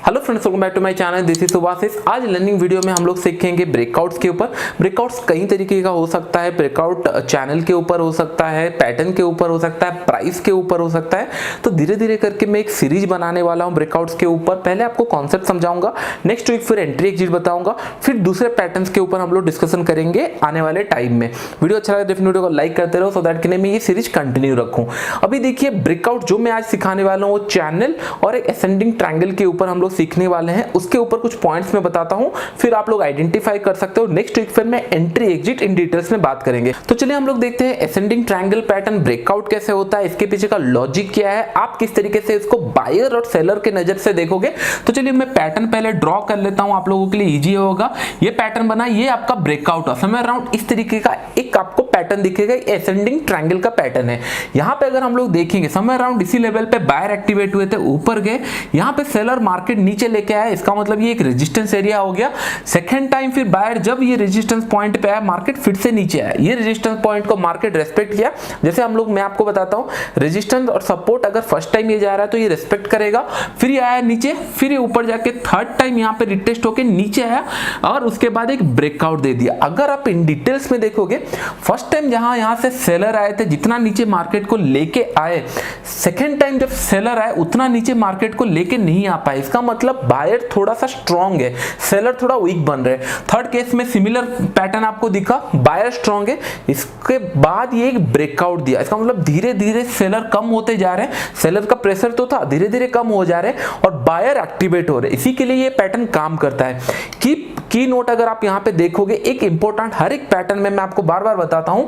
Hello friends, welcome back to my channel. This is Subhashis. आज learning video में हम लोग सीखेंगे ब्रेकआउट्स के ऊपर। ब्रेकआउट्स कई तरीके का हो सकता है। ब्रेकआउट चैनल के ऊपर हो सकता है, पैटर्न के ऊपर हो सकता है, प्राइस के ऊपर हो सकता है। तो धीरे धीरे करके मैं एक सीरीज बनाने वाला हूं ब्रेकआउट्स के ऊपर। पहले आपको कॉन्सेप्ट समझाऊंगा, नेक्स्ट वीक फिर एंट्री एग्जिट बताऊंगा, फिर दूसरे पैटर्न्स के ऊपर हम लोग डिस्कशन करेंगे आने वाले टाइम में। वीडियो अच्छा लगे डेफिनेटली वीडियो को लाइक करते रहो सो दैट कि मैं ये सीरीज कंटिन्यू रखूं। अभी देखिए, ब्रेकआउट जो मैं आज सिखाने वाला हूं वो चैनल और एक असेंडिंग ट्रायंगल के ऊपर हम लोग सीखने वाले हैं। उसके ऊपर कुछ पॉइंट्स मैं बताता हूं, फिर आप लोग आइडेंटिफाई कर सकते हो। नेक्स्ट वीक फिर मैं एंट्री एग्जिट इन डिटेल्स में बात करेंगे। तो चलिए हम लोग देखते हैं असेंडिंग ट्रायंगल पैटर्न ब्रेकआउट कैसे होता है, इसके पीछे का लॉजिक क्या है, आप किस तरीके से इसको बायर और सेलर के नजर से देखोगे। तो चलिए मैं पैटर्न पहले ड्रॉ कर लेता हूं, आप लोगों के लिए इजी होगा। ये पैटर्न बना, ये आपका ब्रेकआउट है। समय अराउंड इस तरीके का एक आपको पैटर्न दिखेगा, असेंडिंग ट्रायंगल का पैटर्न है। यहां पे अगर हम लोग देखेंगे, समय अराउंड इसी लेवल पे बायर एक्टिवेट हुए थे, ऊपर गए, यहां पे सेलर मार्केट नीचे लेके आया, इसका मतलब ये एक रेजिस्टेंस एरिया हो गया। सेकंड टाइम फिर बायर जब ये रेजिस्टेंस पॉइंट पे आया, मार्केट फिर से नीचे आया। ये रेजिस्टेंस पॉइंट को मार्केट रेस्पेक्ट किया। जैसे हम लोग, मैं आपको बताता हूं, रेजिस्टेंस और सपोर्ट अगर फर्स्ट टाइम ये जा रहा है तो ये रेस्पेक्ट करेगा, फिर ये आया नीचे, फिर ये ऊपर जाके थर्ड टाइम यहां पे रिटेस्ट होके नीचे आया और उसके बाद एक ब्रेकआउट दे दिया। अगर आप इन डिटेल्स में देखोगे, फर्स्ट टाइम जहां यहां से सेलर आए थे, जितना नीचे मार्केट को लेके आए, सेकंड टाइम जब सेलर आए उतना नीचे मार्केट को लेके नहीं आ पाए। इसका मतलब बायर थोड़ा सा स्ट्रांग है, सेलर थोड़ा वीक बन रहे। थर्ड केस में सिमिलर पैटर्न आपको दिखा, बायर स्ट्रांग है, इसके बाद ये एक ब्रेकआउट दिया। इसका मतलब धीरे धीरे सेलर कम होते जा रहे हैं, सेलर का प्रेशर तो था, धीरे धीरे कम हो जा रहे हैं और बायर एक्टिवेट हो रहे हैं। इसी के लिए ये पैटर्न काम करता है। की नोट अगर आप यहां पे देखोगे, एक इंपॉर्टेंट, हर एक पैटर्न में मैं आपको बार बार बताता हूं,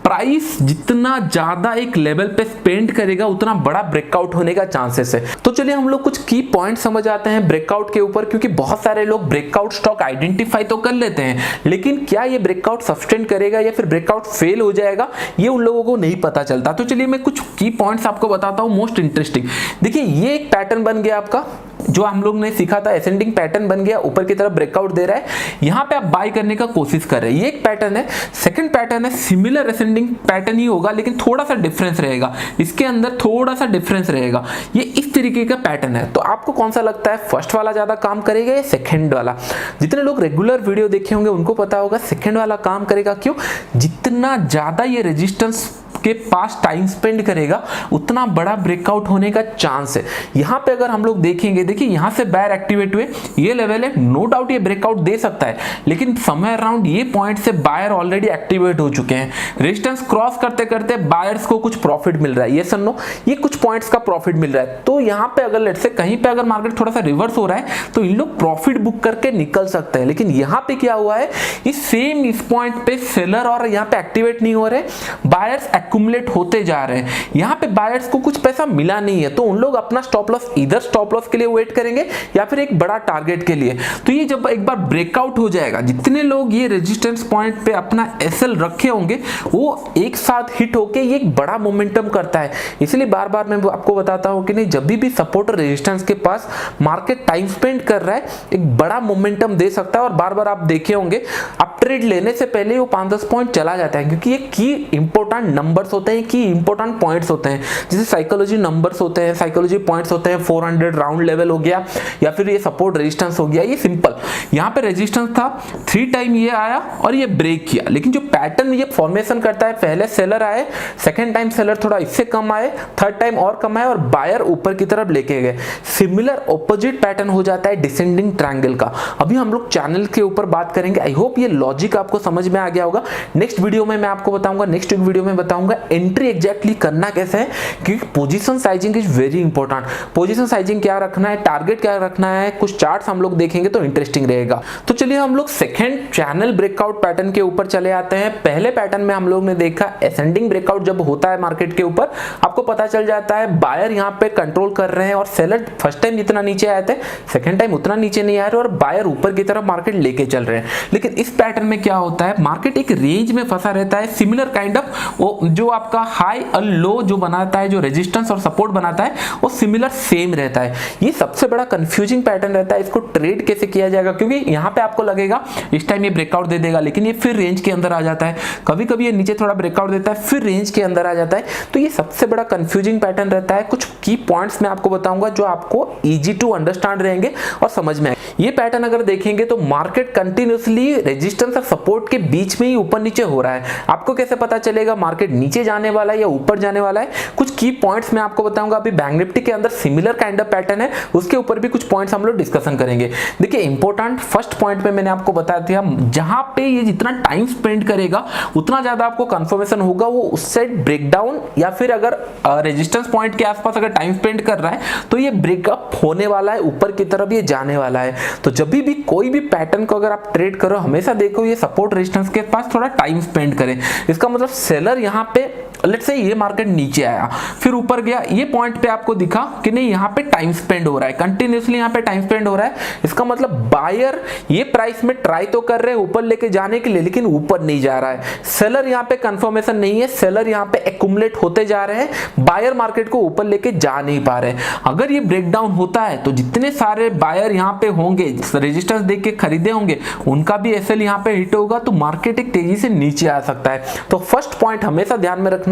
प्राइस जितना ज्यादा एक लेवल पे स्पेंड करेगा उतना बड़ा ब्रेकआउट होने का चांसेस है। तो चलिए हम लोग कुछ की पॉइंट समझ आते हैं ब्रेकआउट के ऊपर, क्योंकि बहुत सारे लोग ब्रेकआउट स्टॉक आइडेंटिफाई तो कर लेते हैं, लेकिन क्या ये ब्रेकआउट सस्टेन करेगा या फिर ब्रेकआउट फेल हो जाएगा, ये उन लोगों को नहीं पता चलता। तो चलिए मैं कुछ की पॉइंट्स आपको बताता हूं, मोस्ट इंटरेस्टिंग। देखिए, ये एक पैटर्न बन गया आपका, जो हम लोग ने सीखा था, असेंडिंग पैटर्न बन गया, ऊपर की तरफ ब्रेकआउट दे रहा है, यहां पे आप बाय करने का कोशिश कर रहे हैं। ये एक पैटर्न है। सेकंड पैटर्न है, सिमिलर असेंडिंग पैटर्न ही होगा लेकिन थोड़ा सा डिफरेंस रहेगा, इसके अंदर थोड़ा सा डिफरेंस रहेगा। ये इस तरीके का पैटर्न है। तो आपको कौन सा लगता है, फर्स्ट वाला ज्यादा काम करेगा या सेकंड वाला? जितने लोग रेगुलर वीडियो देखे होंगे उनको पता होगा सेकंड वाला काम करेगा। क्यों? जितना ज्यादा ये रेजिस्टेंस के पास टाइम स्पेंड करेगा उतना बड़ा ब्रेकआउट होने का चांस है। यहां पे अगर हम लोग देखेंगे, देखिए यहां से बायर एक्टिवेट हुए, ये लेवल है, नो डाउट ये ब्रेकआउट दे सकता है, लेकिन समय अराउंड ये पॉइंट से बायर ऑलरेडी एक्टिवेट हो चुके हैं। रेजिस्टेंस क्रॉस करते करते बायर्स को कुछ प्रॉफिट मिल रहा है, ये सन्नो, ये कुछ पॉइंट्स का प्रॉफिट मिल रहा है। तो यहां पे अगर लेट्स से कहीं पे अगर मार्केट थोड़ा सा रिवर्स हो रहा है तो इन लोग प्रॉफिट बुक करके निकल सकते हैं। लेकिन यहां पे क्या हुआ है, इस पॉइंट पे सेलर और यहां पे एक्टिवेट नहीं हो रहे, बायर्स एक्युमुलेट होते जा रहे हैं। यहां पे बायर्स को कुछ पैसा मिला नहीं है, तो उन लोग अपना स्टॉप लॉस, इधर स्टॉप लॉस के लिए वेट करेंगे या फिर एक बड़ा टारगेट के लिए। तो ये जब एक बार ब्रेकआउट हो जाएगा, जितने लोग ये रेजिस्टेंस पॉइंट पे अपना एसएल रखे होंगे वो एक साथ हिट होके ये एक बड़ा मोमेंटम करता है। इसलिए बार बार मैं आपको बताता हूं कि नहीं, जब भी सपोर्ट और रेजिस्टेंस के पास मार्केट टाइम स्पेंड कर रहा है, एक बड़ा मोमेंटम दे सकता है। और बार बार आप देखे होंगे, आप ट्रेड लेने से पहले वो 5-10 पॉइंट चला जाता है, क्योंकि ये की इंपॉर्टेंट नंबर्स होते हैं, की इंपॉर्टेंट पॉइंट्स होते हैं, जैसे साइकोलॉजी नंबर्स होते हैं, साइकोलॉजी पॉइंट्स होते हैं। 400 राउंड लेवल हो गया या फिर ये सपोर्ट रेजिस्टेंस हो गया। ये सिंपल, यहां पे रेजिस्टेंस था, 3 टाइम ये आया और ये ब्रेक किया। लेकिन जो पैटर्न ये फॉर्मेशन करता है, पहले सेलर आए, सेकंड टाइम सेलर थोड़ा इससे कम आए, थर्ड टाइम और कम आए और बायर ऊपर की तरफ लेके गए। सिमिलर ऑपोजिट पैटर्न हो जाता है डिसेंडिंग ट्रायंगल का। अभी हम लोग चैनल के ऊपर बात करेंगे। आई होप ये लॉजिक आपको समझ में आ गया होगा। नेक्स्ट वीडियो में मैं आपको बताऊंगा, नेक्स्ट वीडियो में बताऊंगा एंट्री एग्जैक्टली करना कैसे है, क्योंकि position sizing is very important. Position sizing क्या रखना है, टारगेट क्या रखना है, कुछ चार्ट्स हम लोग देखेंगे तो इंटरेस्टिंग रहेगा। तो चलिए हम लोग सेकंड चैनल ब्रेकआउट पैटर्न के ऊपर चले आते हैं। पहले पैटर्न में हम लोग ने देखा असेंडिंग ब्रेकआउट जब होता है मार्केट के ऊपर, आपको पता चल जाता है बायर यहां पे कंट्रोल कर रहे हैं और सेलर फर्स्ट टाइम जितना नीचे आए थे, सेकंड टाइम उतना नीचे नहीं आ रहे और बायर ऊपर की तरफ मार्केट लेके चल रहे हैं। लेकिन इस पैटर्न में क्या होता है, मार्केट एक रेंज में फंसा रहता है, सिमिलर काइंड ऑफ वो जो आपका हाई और लो जो बनाता है, जो रेजिस्टेंस और सपोर्ट बनाता है, वो सिमिलर सेम रहता है। ये सबसे बड़ा कंफ्यूजिंग पैटर्न रहता है। इसको ट्रेड कैसे किया जाएगा, क्योंकि यहाँ पे आपको लगेगा इस टाइम ये ब्रेकआउट दे देगा, लेकिन ये फिर रेंज के अंदर आ जाता है। कभी कभी ये नीचे थोड़ा ब्रेकआउट देता है, फिर रेंज के अंदर आ जाता है। तो ये सबसे बड़ा कंफ्यूजिंग पैटर्न रहता है। कुछ की पॉइंट्स मैं आपको बताऊंगा जो आपको इजी टू अंडरस्टैंड रहेंगे और समझ में आएंगे। ये पैटर्न अगर देखेंगे तो मार्केट कंटिन्यूअसली रेजिस्टेंस और सपोर्ट के बीच में ही ऊपर नीचे हो रहा है। आपको कैसे पता चलेगा मार्केट नीचे जाने वाला है या ऊपर जाने वाला है? कुछ की पॉइंट्स मैं आपको बताऊंगा। अभी बैंक निफ्टी के अंदर सिमिलर काइंड ऑफ पैटर्न है, उसके ऊपर भी कुछ पॉइंट्स हम लोग डिस्कशन करेंगे। देखिए इंपॉर्टेंट फर्स्ट पॉइंट में मैंने आपको बता दिया, जहां पे ये जितना टाइम स्पेंड करेगा उतना ज्यादा आपको कंफर्मेशन होगा वो उस साइड ब्रेकडाउन, या फिर अगर रेजिस्टेंस पॉइंट के आसपास अगर टाइम स्पेंड कर रहा है तो ये ब्रेकअप होने वाला है, ऊपर की तरफ ये जाने वाला है। तो जब भी कोई भी पैटर्न को अगर आप ट्रेड करो, हमेशा देखो ये सपोर्ट रेजिस्टेंस के पास थोड़ा टाइम स्पेंड करें। इसका मतलब सेलर यहाँ पे लेट्स से ये मार्केट नीचे आया फिर ऊपर गया, ये पॉइंट पे आपको दिखा कि नहीं यहाँ पे टाइम स्पेंड हो रहा है, कंटिन्यूअसली यहाँ पे टाइम स्पेंड हो रहा है। इसका मतलब बायर ये प्राइस में ट्राई तो कर रहे हैं ऊपर लेके जाने के लिए, लेकिन ऊपर नहीं जा रहा है। सेलर यहाँ पे कंफर्मेशन नहीं है, सेलर यहाँ पे एक्युमुलेट होते जा रहे हैं, बायर मार्केट को ऊपर लेके जा नहीं पा रहे। अगर ये ब्रेकडाउन होता है तो जितने सारे बायर यहाँ पे होंगे, रेजिस्टेंस देख के खरीदे होंगे, उनका भी एसएल यहाँ पे हिट होगा, तो मार्केट एक तेजी से नीचे आ सकता है। तो फर्स्ट पॉइंट हमेशा ध्यान में रखना,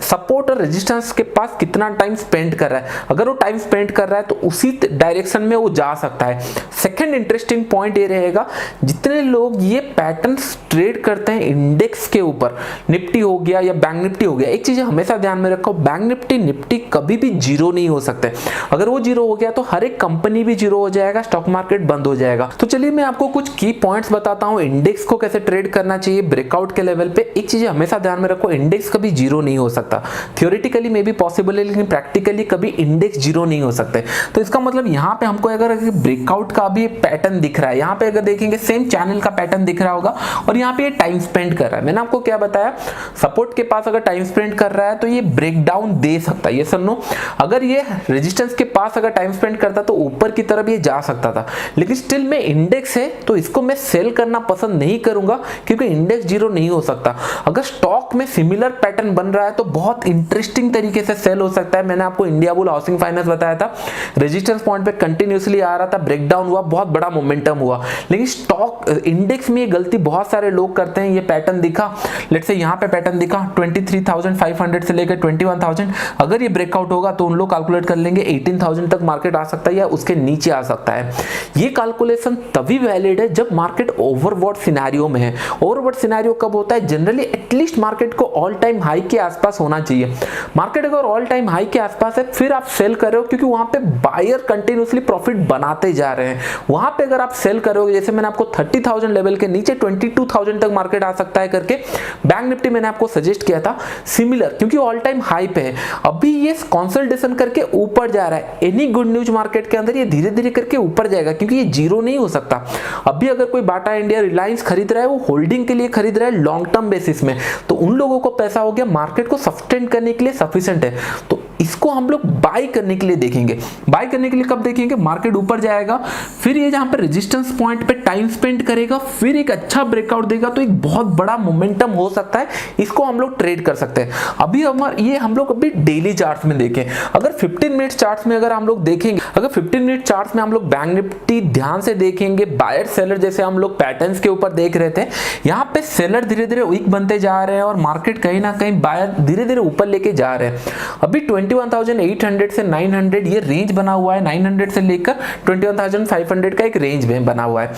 सपोर्ट और रेजिस्टेंस के पास कितना टाइम स्पेंड कर रहा है। अगर वो टाइम स्पेंड कर रहा है तो उसी डायरेक्शन में वो जा सकता है। सेकंड इंटरेस्टिंग पॉइंट ये रहेगा, जितने लोग ये पैटर्न्स ट्रेड करते हैं इंडेक्स के ऊपर, निफ्टी हो गया या बैंक निफ्टी हो गया, एक चीज हमेशा ध्यान में रखो, बैंक निफ्टी निफ्टी कभी भी जीरो नहीं हो सकते। अगर वो जीरो हो गया तो हर एक कंपनी भी जीरो हो जाएगा, स्टॉक मार्केट बंद हो जाएगा। तो चलिए मैं आपको कुछ की पॉइंट्स बताता हूं, इंडेक्स को कैसे ट्रेड करना चाहिए ब्रेकआउट के लेवल पे। एक चीज हमेशा ध्यान में रखो, इंडेक्स कभी जीरो नहीं हो सकता। थियोरेटिकली मे बी पॉसिबल है, लेकिन प्रैक्टिकली कभी इंडेक्स जीरो नहीं हो सकते। तो इसका मतलब यहाँ पे हमको अगर ब्रेकआउट का भी पैटर्न दिख रहा है, यहाँ पे अगर देखेंगे सेम चैनल का पैटर्न दिख रहा होगा, और यहाँ पे ये टाइम स्पेंड कर रहा है। मैंने आपको क्या बताया, सपोर्ट के पास अगर टाइम स्पेंड कर रहा है तो ये ब्रेकडाउन दे सकता है, ये सुनो। अगर ये रेजिस्टेंस के पास अगर टाइम स्पेंड करता तो ऊपर की तरफ ये जा सकता था, लेकिन स्टिल में इंडेक्स है तो इसको मैं सेल करना पसंद नहीं करूंगा, क्योंकि इंडेक्स जीरो नहीं हो सकता। अगर स्टॉक में सिमिलर पैटर्न बन रहा है तो बहुत इंटरेस्टिंग तरीके से सेल हो सकता है। मैंने आपको इंडिया बुल हाउसिंग फाइनेंस बताया था, रेजिस्टेंस पॉइंट पे कंटिन्यूअसली आ रहा था, ब्रेकडाउन हुआ, बहुत बड़ा मोमेंटम हुआ। लेकिन स्टॉक इंडेक्स में ये गलती बहुत सारे लोग करते हैं। ये पैटर्न दिखा, लेट्स से यहाँ पे पैटर्न दिखा 23,500 से लेकर 21,000, अगर ये ब्रेकआउट होगा तो उन लोग कैलकुलेट कर लेंगे 18,000 तक मार्केट आ सकता है या उसके नीचे आ सकता है। ये कैलकुलेशन तभी वैलिड है जब मार्केट ओवरबॉट सिनेरियो में है। ओवरबॉट सिनेरियो कब होता है? जनरली एटलीस्ट मार्केट को ऑल टाइम हाई के आसपास होना चाहिए। मार्केट अगर ऑल टाइम हाई के आसपास है फिर आप सेल कर रहे हो, क्योंकि वहां पे बायर कंटिन्यूअसली प्रॉफिट बनाते जा रहे हैं। वहां पे अगर आप सेल करोगे, जैसे मैंने आपको 30,000 लेवल के नीचे 22,000 तक मार्केट आ सकता है करके बैंक निफ्टी मैंने आपको सजेस्ट किया था, सिमिलर, क्योंकि ऑल टाइम हाई पे है। अभी ये कंसोलिडेशन करके ऊपर जा रहा है। एनी गुड न्यूज मार्केट के अंदर ये धीरे धीरे करके ऊपर जाएगा, क्योंकि ये जीरो नहीं हो सकता। अभी अगर कोई बाटा इंडिया, रिलायंस खरीद रहा है, वो होल्डिंग के लिए खरीद रहा है लॉन्ग टर्म बेसिस में, तो उन लोगों को पैसा हो गया, मार्केट को सस्टेन करने के लिए सफिशिएंट है। तो इसको हम लोग बाय करने के लिए देखेंगे। बाय करने के लिए कब देखेंगे? मार्केट ऊपर जाएगा, फिर ये जहां पर रेजिस्टेंस पॉइंट पे टाइम स्पेंड करेगा, फिर एक अच्छा ब्रेकआउट देगा, तो एक बहुत बड़ा मोमेंटम हो सकता है। इसको हम लोग ट्रेड कर सकते हैं। अभी ये हम लोग अभी डेली चार्ट्स में देखें, अगर 15 मिनट चार्ट्स में अगर हम लोग देखेंगे, अगर 15 मिनट चार्ट्स में हम लोग बैंक निफ्टी ध्यान से देखेंगे, बायर सेलर जैसे हम लोग पैटर्न्स के ऊपर देख रहे थे, यहाँ पे सेलर धीरे धीरे वीक बनते जा रहे हैं और मार्केट कहीं ना कहीं बायर धीरे धीरे ऊपर लेके जा रहे हैं। अभी 21,800 से 900 ये रेंज बना हुआ है, 900 से लेकर 21,500 का एक रेंज में बना हुआ है।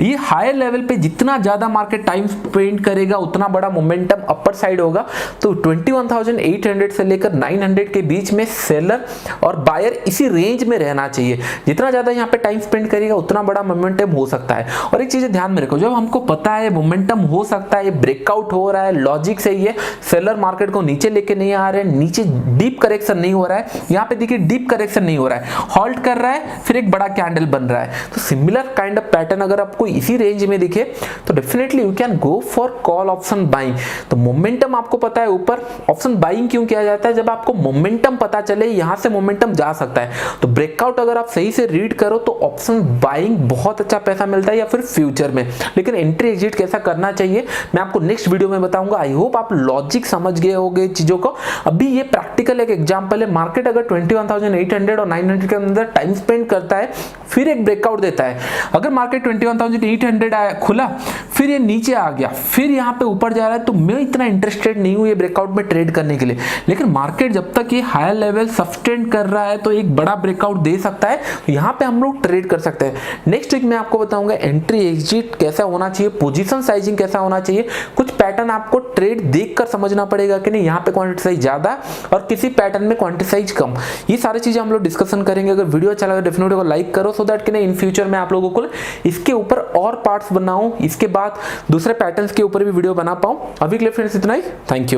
ये हायर लेवल पे जितना ज्यादा मार्केट टाइम स्पेंड करेगा उतना बड़ा मोमेंटम अपर साइड होगा। तो 21,800 से लेकर 900 के बीच में सेलर और बायर इसी रेंज में रहना चाहिए। जितना ज्यादा यहाँ पे टाइम स्पेंड करेगा उतना बड़ा मोमेंटम हो सकता है। और एक चीज ध्यान में रखो, जब हमको पता है मोमेंटम हो सकता है, ब्रेकआउट हो रहा है, लॉजिक से ये सेलर मार्केट को नीचे लेके नहीं आ रहे हैं, नीचे डीप करेक्शन करेक्शन नहीं हो रहा है, यहाँ पे देखिए डीप करेक्शन नहीं हो रहा है, हॉल्ट कर रहा है फिर एक बड़ा कैंडल बन रहा है। तो सिमिलर काइंड ऑफ पैटर्न अगर आपको इसी रेंज में दिखे तो definitely you can go for call option buying. तो मोमेंटम आपको पता है ऊपर, ऑप्शन बाइंग क्यों किया जाता है, जब आपको मोमेंटम पता चले यहां से मोमेंटम जा सकता है। तो ब्रेकआउट अगर आप सही से रीड करो तो ऑप्शन बाइंग बहुत अच्छा पैसा मिलता है या फिर फ्यूचर में। लेकिन एंट्री एग्जिट कैसा करना चाहिए मैं आपको नेक्स्ट वीडियो में बताऊंगा। आई होप आप लॉजिक समझ गए होंगे चीजों को। अभी ये प्रैक्टिकल एक एग्जांपल है, मार्केट अगर 21,800 और 900 के अंदर टाइम स्पेंड करता है फिर एक ब्रेकआउट देता है, अगर मार्केट 21,800 आया खुला फिर ये नीचे आ गया फिर यहाँ पे ऊपर जा रहा है, तो मैं इतना इंटरेस्टेड नहीं हूँ ये ब्रेकआउट में ट्रेड करने के लिए। लेकिन मार्केट जब तक ये हायर लेवल सस्टेन कर रहा है तो एक बड़ा ब्रेकआउट दे सकता है, तो यहाँ पे हम लोग ट्रेड कर सकते हैं। नेक्स्ट वीक मैं आपको बताऊंगा एंट्री एग्जिट कैसा होना चाहिए, पोजीशन साइजिंग कैसा होना चाहिए, कुछ पैटर्न आपको ट्रेड देखकर समझना पड़ेगा कि नहीं यहाँ पे क्वांटिटी साइज ज्यादा और किसी पैटर्न में क्वांटिटी साइज कम। ये सारी चीजें हम लोग डिस्कशन करेंगे। अगर वीडियो अच्छा लगा डेफिनेटली को लाइक करो सो दैट कि नहीं इन फ्यूचर में आप लोगों को इसके ऊपर और पार्ट्स बनाऊं, इसके बाद दूसरे पैटर्न्स के ऊपर भी वीडियो बना पाऊं। अभी के लिए फ्रेंड्स इतना ही, थैंक यू।